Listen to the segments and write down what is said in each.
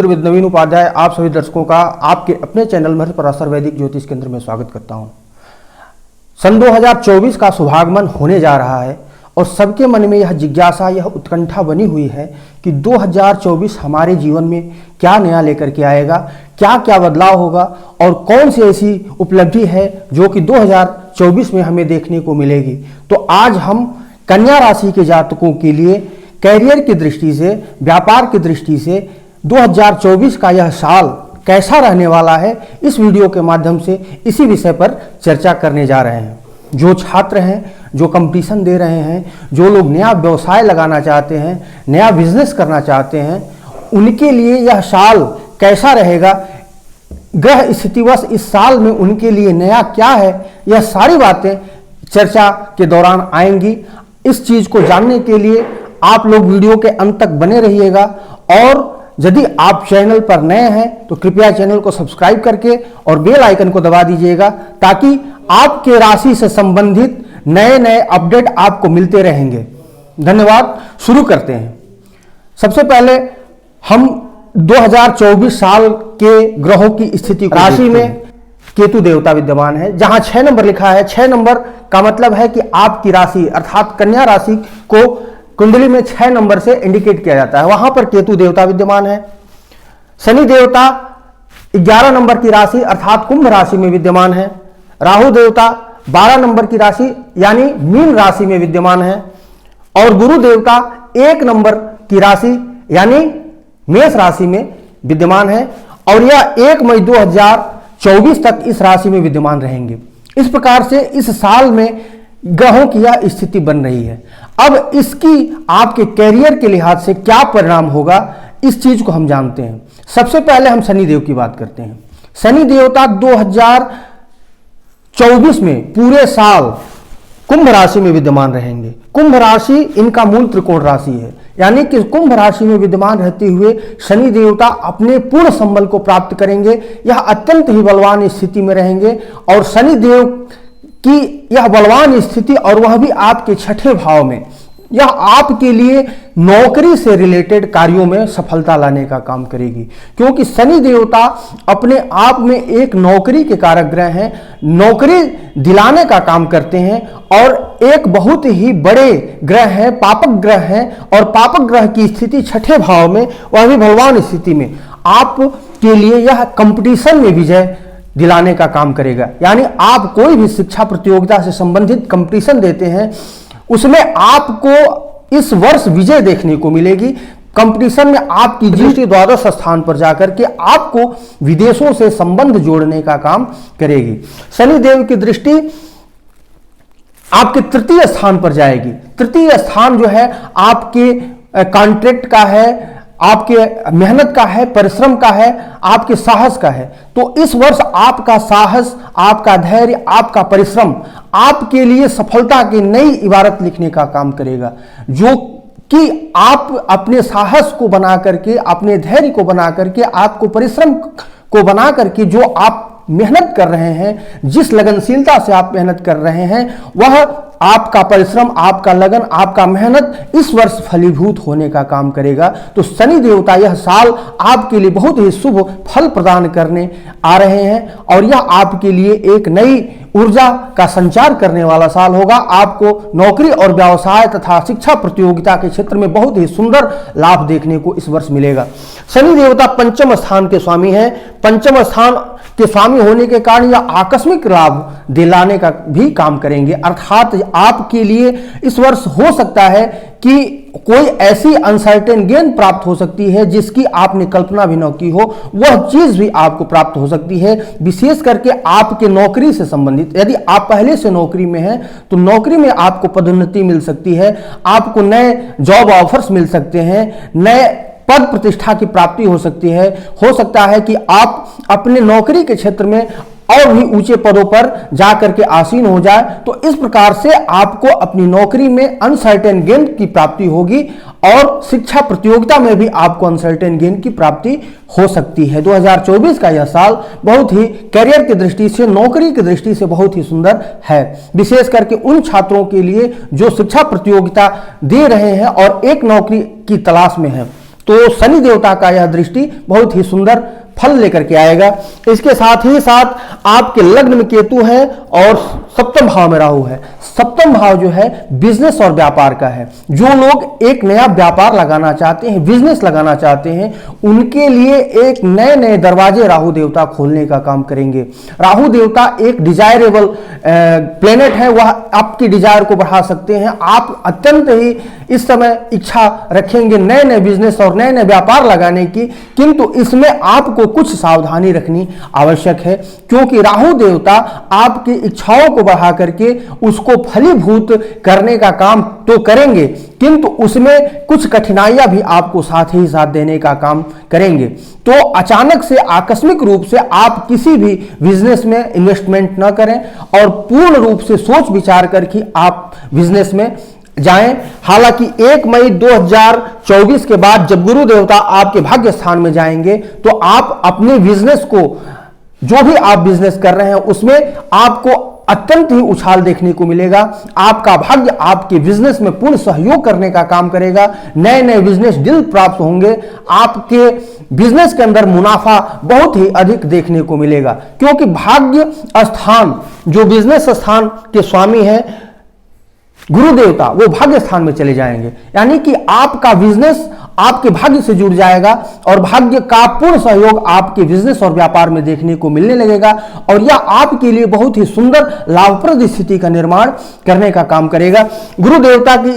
ज्योतिर्विद नवीन उपाध्याय आप सभी दर्शकों का आपके अपने चैनल महर्षि पराशर वैदिक ज्योतिष केंद्र में स्वागत करता हूं। सन 2024 का शुभागमन होने जा रहा है और सबके मन में यह जिज्ञासा, यह उत्कंठा बनी हुई है कि 2024 हमारे जीवन में क्या नया लेकर के आएगा, क्या क्या बदलाव होगा और कौन सी ऐसी उपलब्धि है जो कि 2024 में हमें देखने को मिलेगी। तो आज हम कन्या राशि के जातकों के लिए कैरियर की दृष्टि से, व्यापार की दृष्टि से 2024 का यह साल कैसा रहने वाला है, इस वीडियो के माध्यम से इसी विषय पर चर्चा करने जा रहे हैं। जो छात्र हैं, जो कंपटीशन दे रहे हैं, जो लोग नया व्यवसाय लगाना चाहते हैं, नया बिजनेस करना चाहते हैं, उनके लिए यह साल कैसा रहेगा, ग्रह स्थितिवश इस साल में उनके लिए नया क्या है, यह सारी बातें चर्चा के दौरान आएंगी। इस चीज को जानने के लिए आप लोग वीडियो के अंत तक बने रहिएगा और यदि आप चैनल पर नए हैं तो कृपया चैनल को सब्सक्राइब करके और बेल आइकन को दबा दीजिएगा ताकि आपके राशि से संबंधित नए नए अपडेट आपको मिलते रहेंगे। धन्यवाद। शुरू करते हैं। सबसे पहले हम 2024 साल के ग्रहों की स्थिति को राशि में केतु देवता विद्यमान है, जहां 6 नंबर लिखा है। 6 नंबर का मतलब है कि आपकी राशि अर्थात कन्या राशि को कुंडली में 6 नंबर से इंडिकेट किया जाता है, वहां पर केतु देवता विद्यमान है। शनि देवता 11 नंबर की राशि अर्थात कुंभ राशि में विद्यमान है। राहु देवता 12 नंबर की राशि यानी मीन राशि में विद्यमान है और गुरु देवता 1 नंबर की राशि यानी मेष राशि में विद्यमान है और यह 1 मई 2024 तक इस राशि में विद्यमान रहेंगे। इस प्रकार से इस साल में ग्रहों की यह स्थिति बन रही है। अब इसकी आपके कैरियर के लिहाज से क्या परिणाम होगा, इस चीज को हम जानते हैं। सबसे पहले हम शनि देव की बात करते हैं। शनि देवता 2024 में पूरे साल कुंभ राशि में विद्यमान रहेंगे। कुंभ राशि इनका मूल त्रिकोण राशि है, यानी कि कुंभ राशि में विद्यमान रहते हुए शनि देवता अपने पूर्ण संबल को प्राप्त करेंगे। यह अत्यंत ही बलवान स्थिति में रहेंगे और शनि देव की यह बलवान स्थिति और वह भी आपके 6ठे भाव में, यह आपके लिए नौकरी से रिलेटेड कार्यों में सफलता लाने का काम करेगी, क्योंकि शनि देवता अपने आप में एक नौकरी के कारक ग्रह हैं, नौकरी दिलाने का काम करते हैं और एक बहुत ही बड़े ग्रह हैं, पापक ग्रह हैं और पापक ग्रह की स्थिति 6ठे भाव में, वह भी बलवान स्थिति में आपके लिए यह कंपटीशन में विजय दिलाने का काम करेगा। यानी आप कोई भी शिक्षा प्रतियोगिता से संबंधित कंपटीशन देते हैं, उसमें आपको इस वर्ष विजय देखने को मिलेगी। कंपटीशन में आपकी दृष्टि द्वादश स्थान पर जाकर के आपको विदेशों से संबंध जोड़ने का काम करेगी। शनि देव की दृष्टि आपके 3य स्थान पर जाएगी। 3य स्थान जो है आपके कॉन्ट्रैक्ट का है, आपके मेहनत का है, परिश्रम का है, आपके साहस का है। तो इस वर्ष आपका साहस, आपका धैर्य, आपका परिश्रम आपके लिए सफलता की नई इबारत लिखने का काम करेगा, जो कि आप अपने साहस को बना करके, अपने धैर्य को बना करके, आपको परिश्रम को बना करके जो आप मेहनत कर रहे हैं, जिस लगनशीलता से आप मेहनत कर रहे हैं, वह आपका परिश्रम, आपका लगन, आपका मेहनत इस वर्ष फलीभूत होने का काम करेगा। तो शनि देवता यह साल आपके लिए बहुत ही शुभ फल प्रदान करने आ रहे हैं और यह आपके लिए एक नई ऊर्जा का संचार करने वाला साल होगा। आपको नौकरी और व्यवसाय तथा शिक्षा प्रतियोगिता के क्षेत्र में बहुत ही सुंदर लाभ देखने को इस वर्ष मिलेगा। शनि देवता 5म स्थान के स्वामी हैं। 5म स्थान के स्वामी होने के कारण यह आकस्मिक लाभ दिलाने का भी काम करेंगे, अर्थात आपके लिए इस वर्ष हो सकता है कि कोई ऐसी अनसर्टेन गेन प्राप्त हो सकती है जिसकी आपने कल्पना भी न की हो, वह चीज भी आपको प्राप्त हो सकती है। विशेष करके आपके नौकरी से संबंधित, यदि आप पहले से नौकरी में हैं तो नौकरी में आपको पदोन्नति मिल सकती है, आपको नए जॉब ऑफर्स मिल सकते हैं, नए पद प्रतिष्ठा की प्राप्ति हो सकती है। हो सकता है कि आप अपने नौकरी के क्षेत्र में और भी ऊंचे पदों पर जाकर के आसीन हो जाए। तो इस प्रकार से आपको अपनी नौकरी में अनसर्टेन गेन की प्राप्ति होगी और शिक्षा प्रतियोगिता में भी आपको अनसर्टेन गेन की प्राप्ति हो सकती है। 2024 का यह साल बहुत ही करियर की दृष्टि से, नौकरी की दृष्टि से बहुत ही सुंदर है, विशेष करके उन छात्रों के लिए जो शिक्षा प्रतियोगिता दे रहे हैं और एक नौकरी की तलाश में है। तो शनि देवता का यह दृष्टि बहुत ही सुंदर फल लेकर के आएगा। इसके साथ ही साथ आपके लग्न में केतु है और सप्तम भाव में राहु है। सप्तम भाव जो है बिजनेस और व्यापार का है। जो लोग एक नया व्यापार लगाना चाहते हैं, बिजनेस लगाना चाहते हैं, उनके लिए एक नए नए दरवाजे राहु देवता खोलने का काम करेंगे। राहु देवता एक डिजायरेबल प्लेनेट है, वह आपकी डिजायर को बढ़ा सकते हैं। आप अत्यंत ही इस समय इच्छा रखेंगे नए नए बिजनेस और नए नए व्यापार लगाने की, किंतु इसमें आपको कुछ सावधानी रखनी आवश्यक है, क्योंकि राहु देवता आपकी इच्छाओं को बढ़ा करके उसको फलीभूत करने का काम तो करेंगे, किंतु उसमें कुछ कठिनाइयां भी आपको साथ ही साथ देने का काम करेंगे। तो अचानक से आकस्मिक रूप से आप किसी भी बिजनेस में इन्वेस्टमेंट न करें और पूर्ण रूप से सोच विचार करके आप बिजनेस में जाएं। हालांकि 1 मई 2024 के बाद जब गुरु देवता आपके भाग्य स्थान में जाएंगे तो आप अपने बिजनेस को, जो भी आप बिजनेस कर रहे हैं उसमें आपको अत्यंत ही उछाल देखने को मिलेगा। आपका भाग्य आपके बिजनेस में पूर्ण सहयोग करने का काम करेगा। नए नए बिजनेस डील प्राप्त होंगे। आपके बिजनेस के अंदर मुनाफा बहुत ही अधिक देखने को मिलेगा, क्योंकि भाग्य स्थान, जो बिजनेस स्थान के स्वामी है गुरु देवता, वो भाग्य स्थान में चले जाएंगे। यानी कि आपका बिजनेस आपके भाग्य से जुड़ जाएगा और भाग्य का पूर्ण सहयोग आपके बिजनेस और व्यापार में देखने को मिलने लगेगा, और यह आपके लिए बहुत ही सुंदर लाभप्रद स्थिति का निर्माण करने का काम करेगा। गुरु देवता की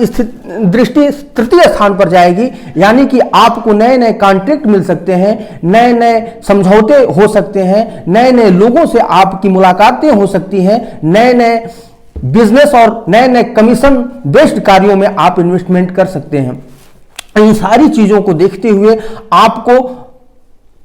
दृष्टि तृतीय स्थान पर जाएगी, यानी कि आपको नए नए कॉन्ट्रैक्ट मिल सकते हैं, नए नए समझौते हो सकते हैं, नए नए लोगों से आपकी मुलाकातें हो सकती हैं, नए नए बिजनेस और नए नए कमीशन बेस्ड कार्यों में आप इन्वेस्टमेंट कर सकते हैं। इन सारी चीजों को देखते हुए आपको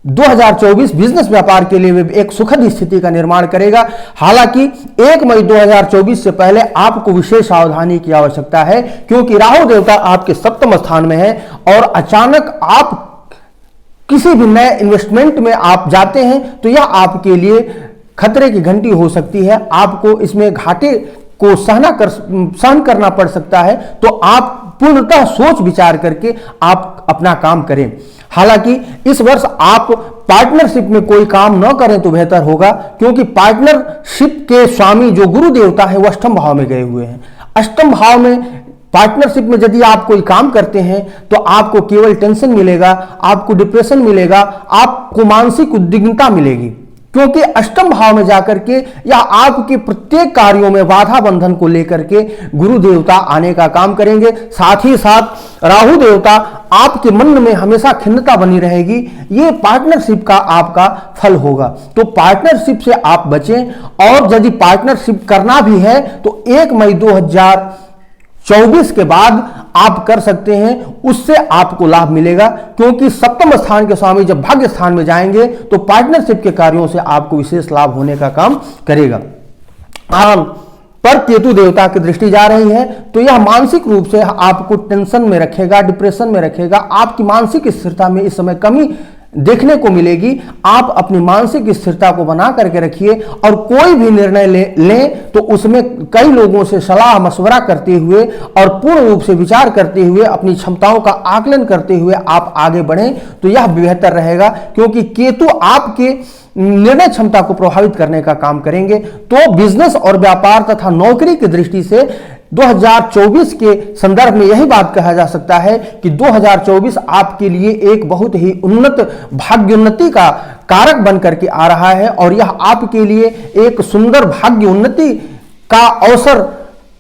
2024 बिजनेस व्यापार के लिए एक सुखद स्थिति का निर्माण करेगा। हालांकि 1 मई 2024 से पहले आपको विशेष सावधानी की आवश्यकता है, क्योंकि राहु देवता आपके सप्तम स्थान में है और अचानक आप किसी भी नए इन्वेस्टमेंट में आप जाते हैं तो यह आपके लिए खतरे की घंटी हो सकती है। आपको इसमें घाटे को सहन करना पड़ सकता है, तो आप पूर्णतः सोच विचार करके आप अपना काम करें। हालांकि इस वर्ष आप पार्टनरशिप में कोई काम न करें तो बेहतर होगा, क्योंकि पार्टनरशिप के स्वामी जो गुरु देवता है वो अष्टम भाव में गए हुए हैं। अष्टम भाव में पार्टनरशिप में यदि आप कोई काम करते हैं तो आपको केवल टेंशन मिलेगा, आपको डिप्रेशन मिलेगा, आपको मानसिक उद्विग्नता मिलेगी, क्योंकि अष्टम भाव में जाकर के या आपके प्रत्येक कार्यों में बाधा बंधन को लेकर के गुरु देवता आने का काम करेंगे। साथ ही साथ राहु देवता आपके मन में हमेशा खिन्नता बनी रहेगी। ये पार्टनरशिप का आपका फल होगा, तो पार्टनरशिप से आप बचें। और यदि पार्टनरशिप करना भी है तो 1 मई 2024 के बाद आप कर सकते हैं, उससे आपको लाभ मिलेगा, क्योंकि सप्तम स्थान के स्वामी जब भाग्य स्थान में जाएंगे तो पार्टनरशिप के कार्यों से आपको विशेष लाभ होने का काम करेगा। पर केतु देवता की दृष्टि जा रही है तो यह मानसिक रूप से आपको टेंशन में रखेगा, डिप्रेशन में रखेगा। आपकी मानसिक स्थिरता में इस समय कमी देखने को मिलेगी। आप अपनी मानसिक स्थिरता को बना करके रखिए और कोई भी निर्णय लें तो उसमें कई लोगों से सलाह मशवरा करते हुए और पूर्ण रूप से विचार करते हुए, अपनी क्षमताओं का आकलन करते हुए आप आगे बढ़ें तो यह बेहतर रहेगा, क्योंकि केतु आपके निर्णय क्षमता को प्रभावित करने का काम करेंगे। तो बिजनेस और व्यापार तथा नौकरी की दृष्टि से 2024 के संदर्भ में यही बात कहा जा सकता है कि 2024 आपके लिए एक बहुत ही उन्नत भाग्योन्नति का कारक बन करके आ रहा है, और यह आपके लिए एक सुंदर भाग्योन्नति का अवसर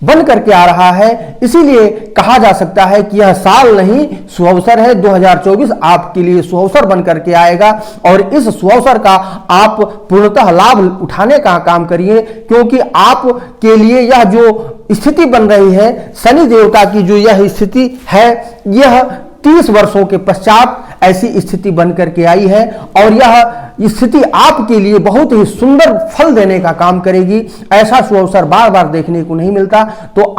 बन करके आ रहा है। इसीलिए कहा जा सकता है कि यह साल नहीं सुअवसर है। 2024 आपके लिए सुअवसर बन करके आएगा और इस सुअवसर का आप पूर्णतः लाभ उठाने का काम करिए, क्योंकि आपके लिए यह जो स्थिति बन रही है, शनि देवता की जो यह स्थिति है, यह 30 वर्षों के पश्चात ऐसी स्थिति बन करके आई है, और यह स्थिति आपके लिए बहुत ही सुंदर फल देने का काम करेगी। ऐसा सुअवसर बार बार देखने को नहीं मिलता। तो